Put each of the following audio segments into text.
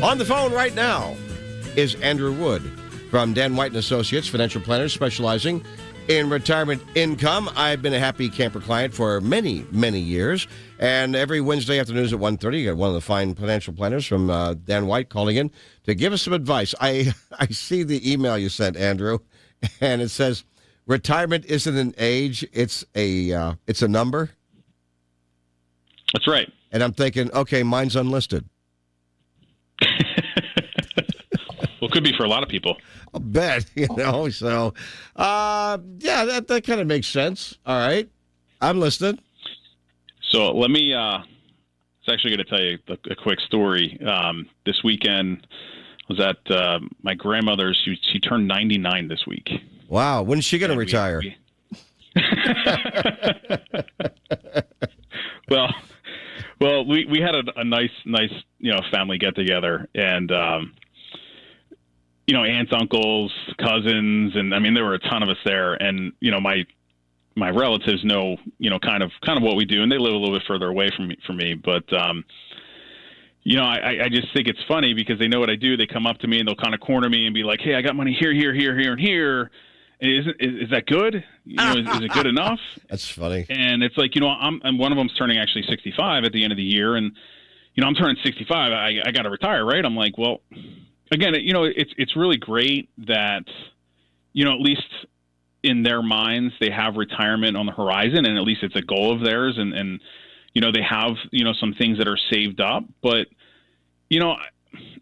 On the phone right now is Andrew Wood from Dan White & Associates, financial planners specializing in retirement income. I've been a happy camper client for many, many years. And every Wednesday afternoons at 1:30, you got one of the fine financial planners from Dan White calling in to give us some advice. I see the email you sent, Andrew, and it says, retirement isn't an age, it's a number. That's right. And I'm thinking, okay, mine's unlisted. Well, it could be for a lot of people. I'll bet, So, that kind of makes sense. All right. I'm listening. So let me, it's actually going to tell you a quick story. This weekend I was at my grandmother's. She turned 99 this week. Wow. When's she going to retire? Well, we had a nice, family get together, and, aunts, uncles, cousins, and I mean, there were a ton of us there. And, my relatives know, kind of what we do, and they live a little bit further away from me. But, I just think it's funny because they know what I do. They come up to me and they'll kind of corner me and be like, hey, I got money here, here, here, here, and here. Is that good? Is it good enough? That's funny. And it's like, I'm one of them's turning actually 65 at the end of the year. And, I'm turning 65. I got to retire, right? I'm like, well, again, it's really great that, at least in their minds, they have retirement on the horizon, and at least it's a goal of theirs. And they have, some things that are saved up, but,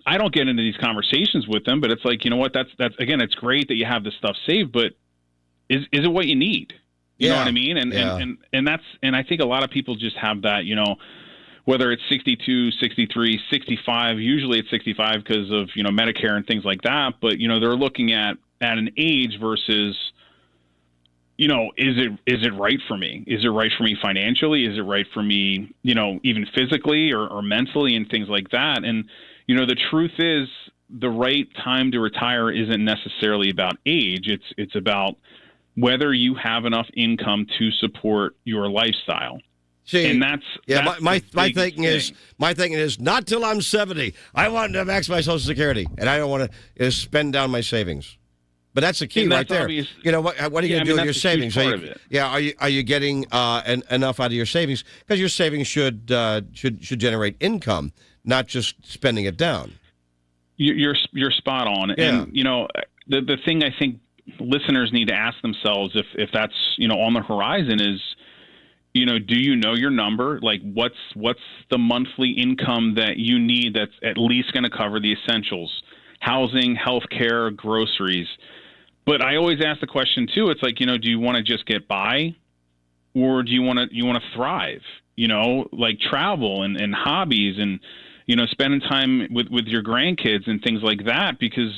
I don't get into these conversations with them, but it's like, you know what, that's again, it's great that you have this stuff saved, but is it what you need? You know what I mean? And I think a lot of people just have that, whether it's 62, 63, 65, usually it's 65 because of, Medicare and things like that. But, they're looking at an age versus, is it right for me? Is it right for me financially? Is it right for me, even physically or mentally and things like that? And, the truth is the right time to retire isn't necessarily about age. It's about whether you have enough income to support your lifestyle. See, and that's my thinking is not till I'm 70. I want to max my Social Security, and I don't want to spend down my savings. But that's the key right there. Obvious. What are you going to do with your savings? Are you getting enough out of your savings? Because your savings should generate income, not just spending it down. You're spot on. Yeah. And the thing I think listeners need to ask themselves if that's on the horizon is, do you know your number? Like what's the monthly income that you need that's at least going to cover the essentials, housing, healthcare, groceries. But I always ask the question too. It's like, do you want to just get by, or do you want to thrive? Like travel and hobbies and spending time with your grandkids and things like that. Because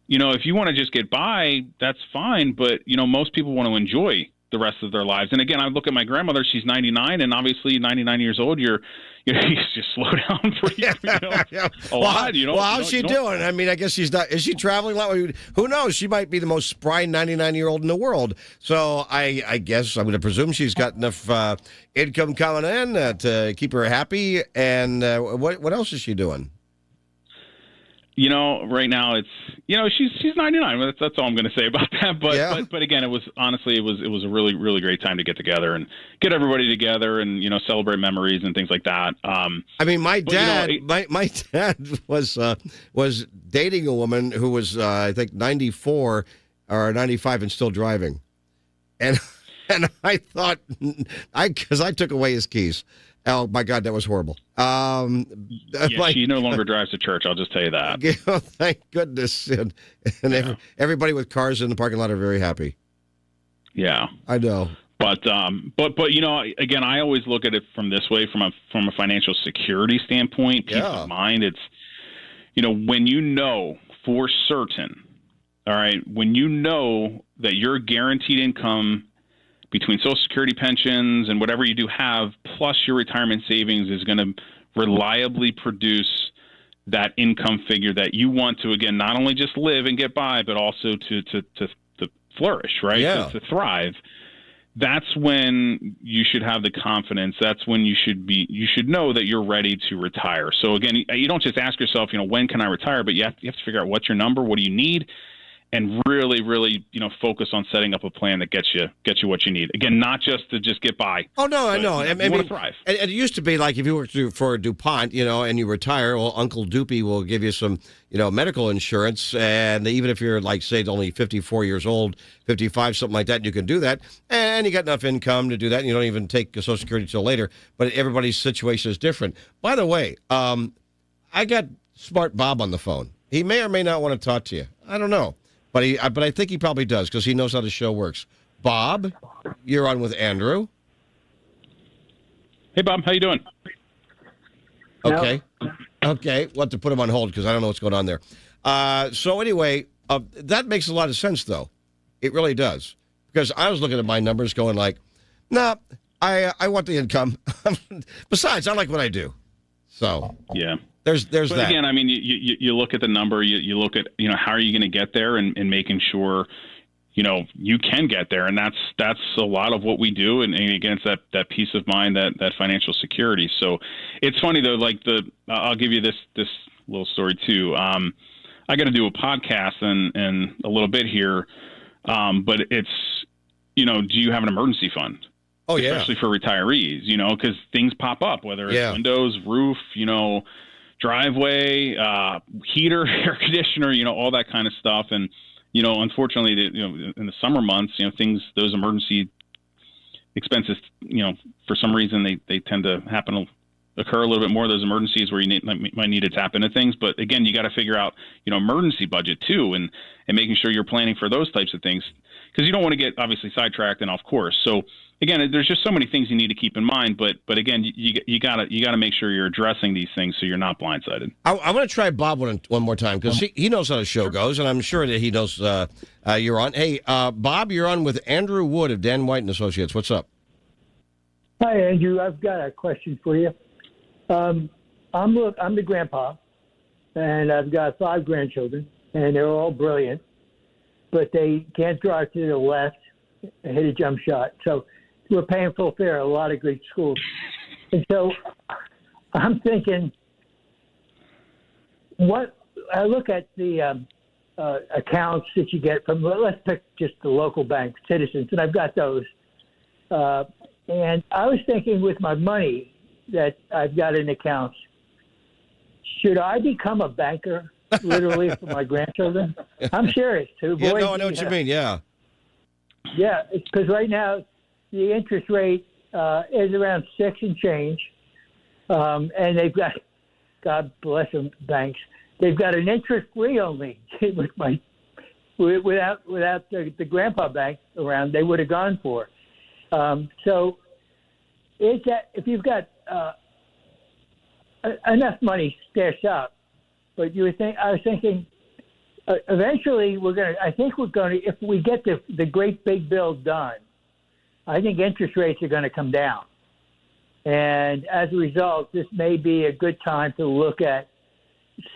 if you want to just get by, that's fine. But most people want to enjoy the rest of their lives. And again, I look at my grandmother; she's 99, and obviously 99 years old. You just slow down pretty, a lot. Well, how's she doing? I mean, I guess she's not. Is she traveling a lot? Who knows? She might be the most spry 99-year-old in the world. So I guess I'm going to presume she's got enough income coming in to keep her happy. And what else is she doing? Right now it's she's 99. That's all I'm going to say about that. But again, it was a really, really great time to get together and get everybody together and celebrate memories and things like that. I mean, my dad was dating a woman who was I think 94 or 95 and still driving, and I thought because I took away his keys. Oh, my God, that was horrible. She no longer drives to church, I'll just tell you that. Thank goodness. And everybody with cars in the parking lot are very happy. Yeah. I know. But again, I always look at it from this way, from a financial security standpoint, peace of mind. It's, when you know for certain, all right, when you know that your guaranteed income between Social Security pensions and whatever you do have, plus your retirement savings, is going to reliably produce that income figure that you want to, again, not only just live and get by, but also to flourish, right? Yeah. To thrive. that's when you should have the confidence. That's when you should know that you're ready to retire. So again, you don't just ask yourself, when can I retire? But you have to figure out what's your number, what do you need, and really, really, focus on setting up a plan that gets you what you need. Again, not just to just get by. Oh no, I know. You want to thrive. It used to be like if you worked for DuPont, and you retire, well, Uncle Doopy will give you some, medical insurance, and even if you're like, say, only 54 years old, 55, something like that, you can do that, and you got enough income to do that, and you don't even take Social Security till later. But everybody's situation is different. By the way, I got Smart Bob on the phone. He may or may not want to talk to you. I don't know. But I think he probably does because he knows how the show works. Bob, you're on with Andrew. Hey, Bob. How you doing? Okay. Okay. We'll have to put him on hold because I don't know what's going on there. So anyway, that makes a lot of sense, though. It really does. Because I was looking at my numbers going like, nah, I want the income. Besides, I like what I do. So yeah. There's but that. Again, I mean, you look at the number, you look at, how are you going to get there and making sure, you can get there. And that's a lot of what we do. And again, it's that peace of mind, that financial security. So it's funny though, like I'll give you this little story too. I got to do a podcast in a little bit here. But it's, do you have an emergency fund? Oh yeah. Especially for retirees, because things pop up, whether it's windows, roof, driveway, heater, air conditioner, all that kind of stuff. And, unfortunately, in the summer months, those emergency expenses, for some reason they tend to occur a little bit more, those emergencies where you might need to tap into things. But again, you got to figure out, emergency budget too, and making sure you're planning for those types of things because you don't want to get obviously sidetracked and off course. So again, there's just so many things you need to keep in mind, but again, you gotta make sure you're addressing these things so you're not blindsided. I want to try Bob one more time because he knows how the show goes, and I'm sure that he knows you're on. Hey, Bob, you're on with Andrew Wood of Dan White and Associates. What's up? Hi, Andrew. I've got a question for you. I'm the grandpa, and I've got 5 grandchildren, and they're all brilliant, but they can't drive to the left and hit a jump shot. So we're paying full fare at a lot of great schools. And so I'm thinking, I look at the accounts that you get from, let's pick just the local bank, Citizens, and I've got those. And I was thinking with my money that I've got in accounts, should I become a banker, literally, for my grandchildren? I'm serious, too. Yeah, no, I know what you mean, yeah. Yeah, because right now the interest rate is around 6 and change, and they've got, God bless them, banks, they've got an interest-free only. Without the grandpa bank around, they would have gone for. So is that if you've got enough money stashed up, but I was thinking eventually if we get the great big bill done, I think interest rates are going to come down. And as a result, this may be a good time to look at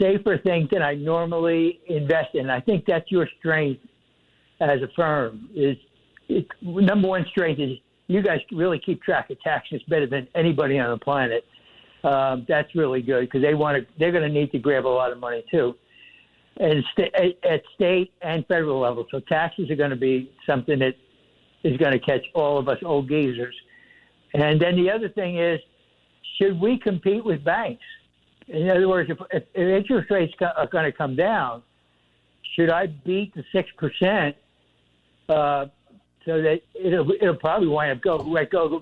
safer things than I normally invest in. I think that's your strength as a firm. Number one strength is you guys really keep track of taxes better than anybody on the planet. That's really good because they're going to need to grab a lot of money too, and at state and federal level. So taxes are going to be something that is going to catch all of us old geezers. And then the other thing is, should we compete with banks? In other words, if interest rates are going to come down, should I beat the 6%? So that it'll probably wind up go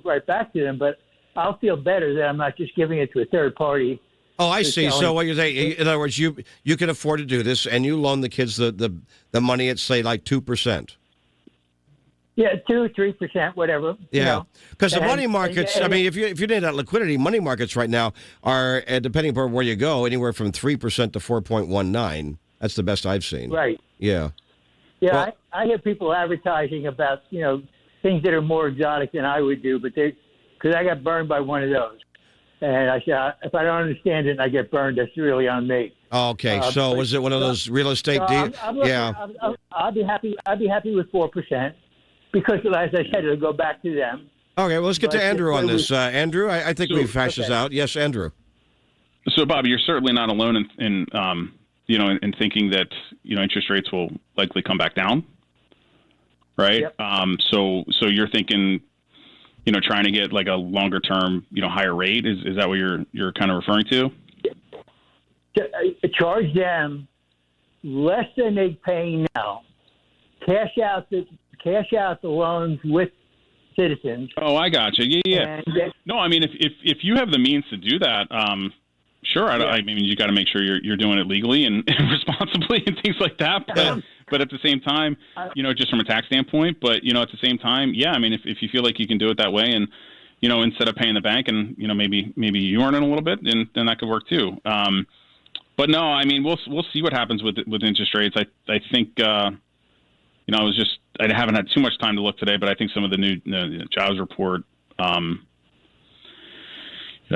right back to them, but I'll feel better that I'm not just giving it to a third party. Oh, I see. So what you're saying, in other words, you can afford to do this, and you loan the kids the money at, say, like 2%. Yeah, 2-3%, whatever. Yeah, because the money markets. I mean, if you need that liquidity, money markets right now are, depending upon where you go, anywhere from 3% to 4.19. That's the best I've seen. Right. Yeah. Yeah, well, I hear people advertising about things that are more exotic than I would do, but because I got burned by one of those, and I said if I don't understand it and I get burned, that's really on me. Okay, so was it one of those real estate deals? Yeah, I'll be happy. I'd be happy with 4%. because, as I said, it'll go back to them. Okay, well, let's get to Andrew on this. Andrew, I think we've hashed this okay. out. Yes, Andrew. So, Bobby, you're certainly not alone in thinking that interest rates will likely come back down, right? Yep. So you're thinking, trying to get like a longer term, higher rate. Is that what you're kind of referring to? Charge them less than they pay now. Cash out the loans with Citizens. Oh, I gotcha. Yeah. No, I mean, if you have the means to do that, sure. I mean, you got to make sure you're doing it legally and responsibly and things like that. But at the same time, just from a tax standpoint. But at the same time, yeah. I mean, if you feel like you can do it that way, and instead of paying the bank, and maybe you earn it a little bit, then that could work too. But no, I mean, we'll see what happens with interest rates. I think. I haven't had too much time to look today, but I think some of the new jobs report. I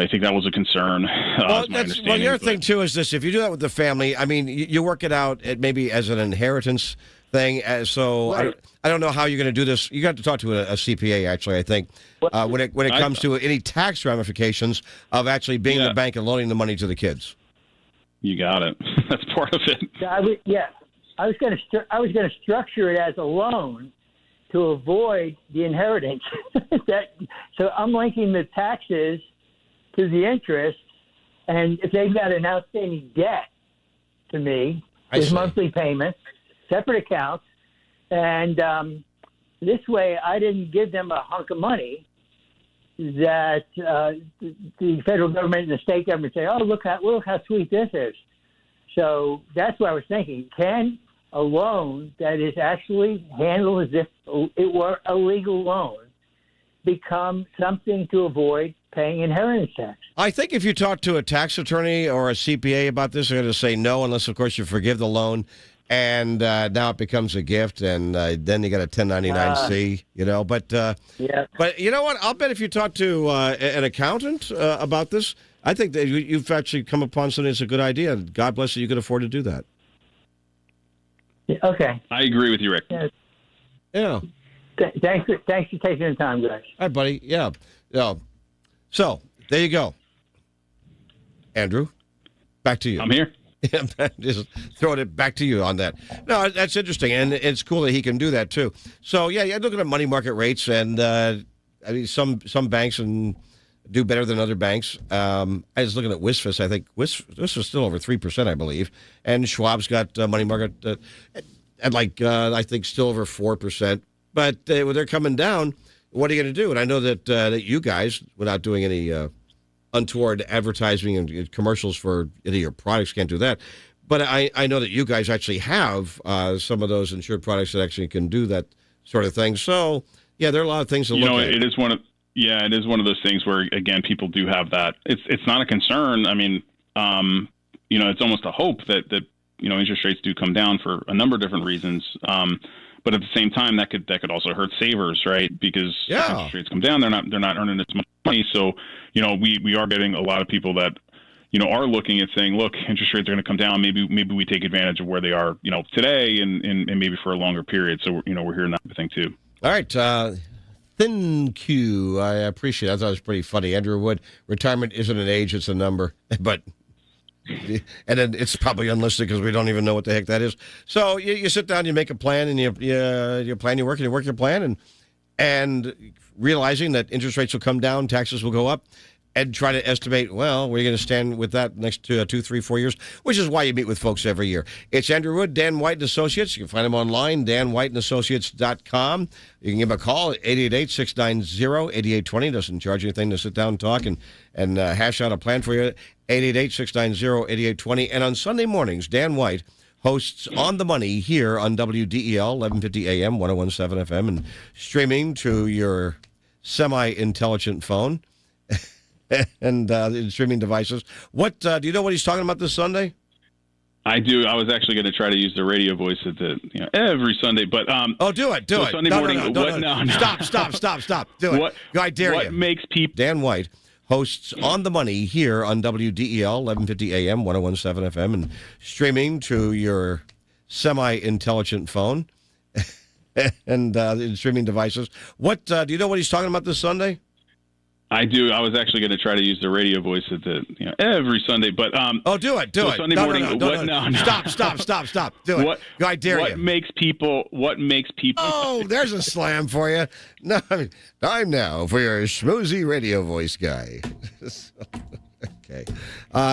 think that was a concern. The other thing too is this: if you do that with the family, I mean, you work it out maybe as an inheritance thing. So right. I don't know how you're going to do this. You got to talk to a CPA. Actually, I think when it comes to any tax ramifications of actually being the bank and loaning the money to the kids. You got it. That's part of it. I was going to structure it as a loan to avoid the inheritance. So I'm linking the taxes to the interest, and if they've got an outstanding debt to me, there's monthly payments, separate accounts, and this way I didn't give them a hunk of money that the federal government and the state government say, oh, look how sweet this is. So that's what I was thinking. Can a loan that is actually handled as if it were a legal loan become something to avoid paying inheritance tax? I think if you talk to a tax attorney or a CPA about this, they're going to say no, unless, of course, you forgive the loan, and now it becomes a gift, and then you got a 1099-C, But But you know what? I'll bet if you talk to an accountant about this, I think that you've actually come upon something that's a good idea. God bless you could afford to do that. Okay. I agree with you, Rick. Yeah. Thanks for taking the time, guys. All right, buddy. Yeah. So, there you go. Andrew, back to you. I'm here. Just throwing it back to you on that. No, that's interesting, and it's cool that he can do that, too. So, yeah, you're looking at money market rates, and I mean, some banks do better than other banks. I was looking at WSFS. I think WSFS is still over 3%, I believe. And Schwab's got money market at I think still over 4%. But when they're coming down, what are you going to do? And I know that you guys, without doing any untoward advertising and commercials for any of your products, can't do that. But I know that you guys actually have some of those insured products that actually can do that sort of thing. So, yeah, there are a lot of things to look at. It is one of those things where, again, people do have that. It's not a concern. I mean, it's almost a hope that interest rates do come down for a number of different reasons. But at the same time, that could also hurt savers, right? Because if interest rates come down, they're not earning as much money. So, we are getting a lot of people that, are looking at saying, look, interest rates are going to come down. Maybe we take advantage of where they are, today and maybe for a longer period. So, we're hearing that thing too. All right. Thin Q, I appreciate it. I thought it was pretty funny. Andrew Wood, retirement isn't an age, it's a number. But, and then it's probably unlisted because we don't even know what the heck that is. So you sit down, you make a plan, and you plan your work, and you work your plan, and realizing that interest rates will come down, taxes will go up, and try to estimate, well, where are you going to stand with that next 2, 3, 4 years, which is why you meet with folks every year. It's Andrew Wood, Dan White & Associates. You can find him online, danwhiteandassociates.com. You can give him a call at 888-690-8820. Doesn't charge you anything to sit down and talk and hash out a plan for you. 888-690-8820. And on Sunday mornings, Dan White hosts On the Money here on WDEL, 1150 AM, 1017 FM, and streaming to your semi-intelligent phone. And streaming devices. What do you know what he's talking about this Sunday? I do. I was actually going to try to use the radio voice at every Sunday, but do it. Sunday morning. No. Stop. Do it. I dare you. What makes people? Dan White hosts On the Money here on WDEL, 1150 AM, 1017 FM, and streaming to your semi-intelligent phone. and the streaming devices. What do you know what he's talking about this Sunday? I do. I was actually going to try to use the radio voice at every Sunday, but do it. Sunday morning. No. Stop. Do it. I dare you. What makes people? Oh, there's a slam for you. No, time now for your schmoozy radio voice guy. Okay.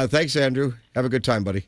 Thanks, Andrew. Have a good time, buddy.